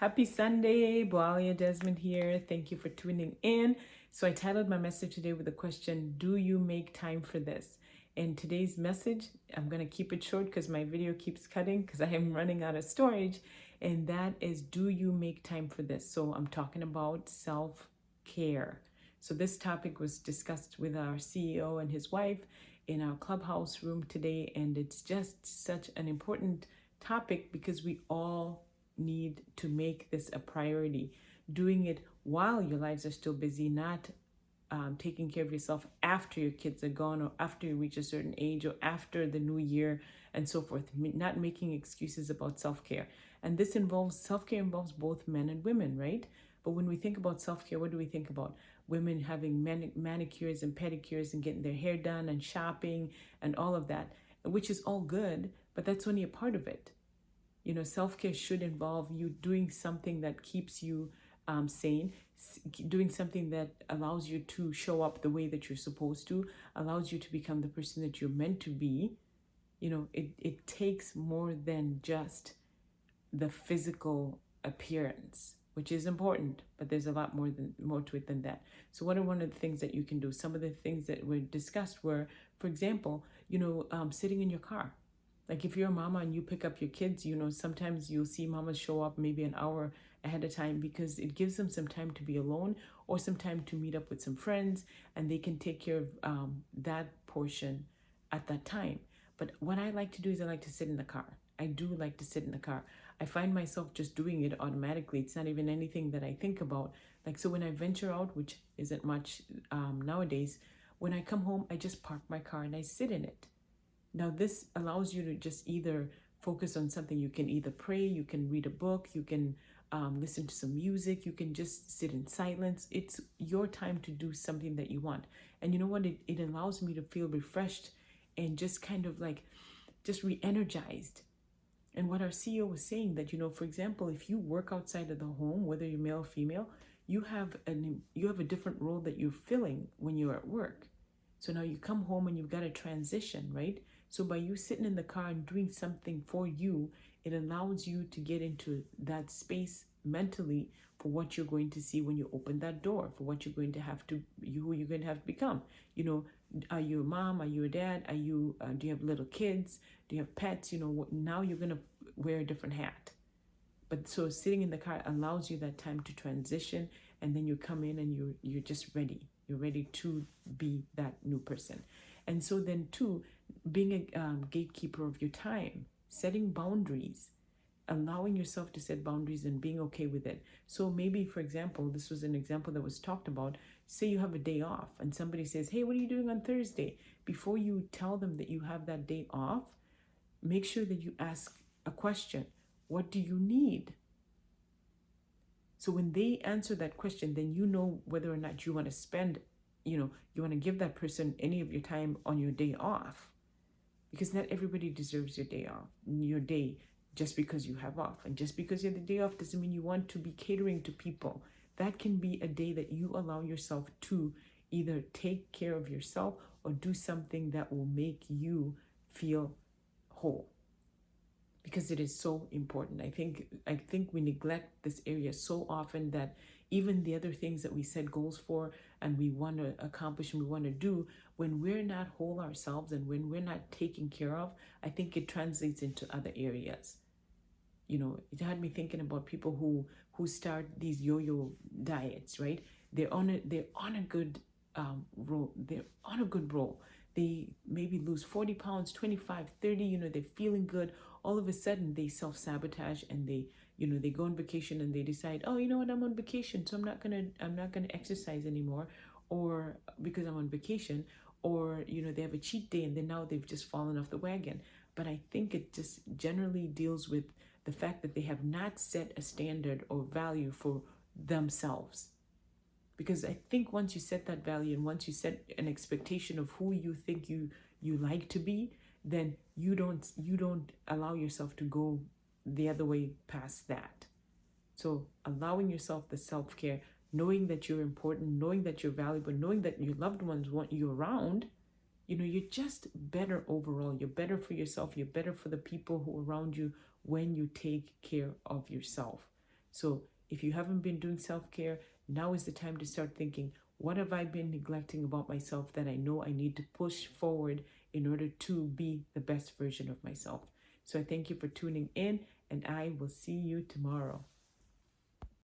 Happy Sunday, Boalia Desmond here. Thank you for tuning in. So I titled my message today with the question, do you make time for this? In today's message, I'm going to keep it short because my video keeps cutting because I am running out of storage. And that is, do you make time for this? So I'm talking about self-care. So this topic was discussed with our CEO and his wife in our clubhouse room today. And it's just such an important topic because we all need to make this a priority. Doing it while your lives are still busy, not taking care of yourself after your kids are gone or after you reach a certain age or after the new year and so forth. Not making excuses about self-care. And this involves, self-care involves both men and women, right? But when we think about self-care, what do we think about? Women having manicures and pedicures and getting their hair done and shopping and all of that, which is all good, but that's only a part of it. You know, self-care should involve you doing something that keeps you sane, doing something that allows you to show up the way that you're supposed to, allows you to become the person that you're meant to be. You know, it takes more than just the physical appearance, which is important, but there's a lot more to it than that. So what are one of the things that you can do? Some of the things that were discussed were, for example, sitting in your car. Like if you're a mama and you pick up your kids, sometimes you'll see mamas show up maybe an hour ahead of time because it gives them some time to be alone or some time to meet up with some friends, and they can take care of that portion at that time. But what I like to do is I like to sit in the car. I do like to sit in the car. I find myself just doing it automatically. It's not even anything that I think about. Like, so when I venture out, which isn't much nowadays, when I come home, I just park my car and I sit in it. Now, this allows you to just either focus on something. You can either pray, you can read a book, you can listen to some music, you can just sit in silence. It's your time to do something that you want. And you know what? It allows me to feel refreshed and just kind of like just re-energized. And what our CEO was saying that, for example, if you work outside of the home, whether you're male or female, you have a different role that you're filling when you're at work. So now you come home and you've got to transition, right? So by you sitting in the car and doing something for you, it allows you to get into that space mentally for what you're going to see when you open that door, for what you're going to have to, who you're going to have to become. Are you a mom? Are you a dad? Do you have little kids? Do you have pets? Now you're going to wear a different hat. But so sitting in the car allows you that time to transition, and then you come in and you're just ready. You're ready to be that new person. And so then too, being a gatekeeper of your time, setting boundaries, allowing yourself to set boundaries and being okay with it. So maybe, for example, this was an example that was talked about. Say you have a day off and somebody says, hey, what are you doing on Thursday? Before you tell them that you have that day off, make sure that you ask a question. What do you need? So when they answer that question, then you know whether or not you want to spend, you want to give that person any of your time on your day off. Because not everybody deserves your day off, your day just because you have off. And just because you have the day off doesn't mean you want to be catering to people. That can be a day that you allow yourself to either take care of yourself or do something that will make you feel whole. Because it is so important. I think we neglect this area so often that even the other things that we set goals for and we want to accomplish and we want to do, when we're not whole ourselves and when we're not taken care of, I think it translates into other areas. It had me thinking about people who start these yo-yo diets, right? They're on a good roll. They're on a good roll. They maybe lose 40 pounds, 25, 30, they're feeling good. All of a sudden they self-sabotage and they go on vacation and they decide, oh, you know what, I'm on vacation, so I'm not gonna exercise anymore, or because I'm on vacation, or they have a cheat day and then now they've just fallen off the wagon. But I think it just generally deals with the fact that they have not set a standard or value for themselves. Because I think once you set that value and once you set an expectation of who you think you like to be, then you don't allow yourself to go the other way past that. So allowing yourself the self-care, knowing that you're important, knowing that you're valuable, knowing that your loved ones want you around, you're just better overall. You're better for yourself. You're better for the people who are around you when you take care of yourself. So if you haven't been doing self-care, now is the time to start thinking, what have I been neglecting about myself that I know I need to push forward in order to be the best version of myself? So I thank you for tuning in, and I will see you tomorrow.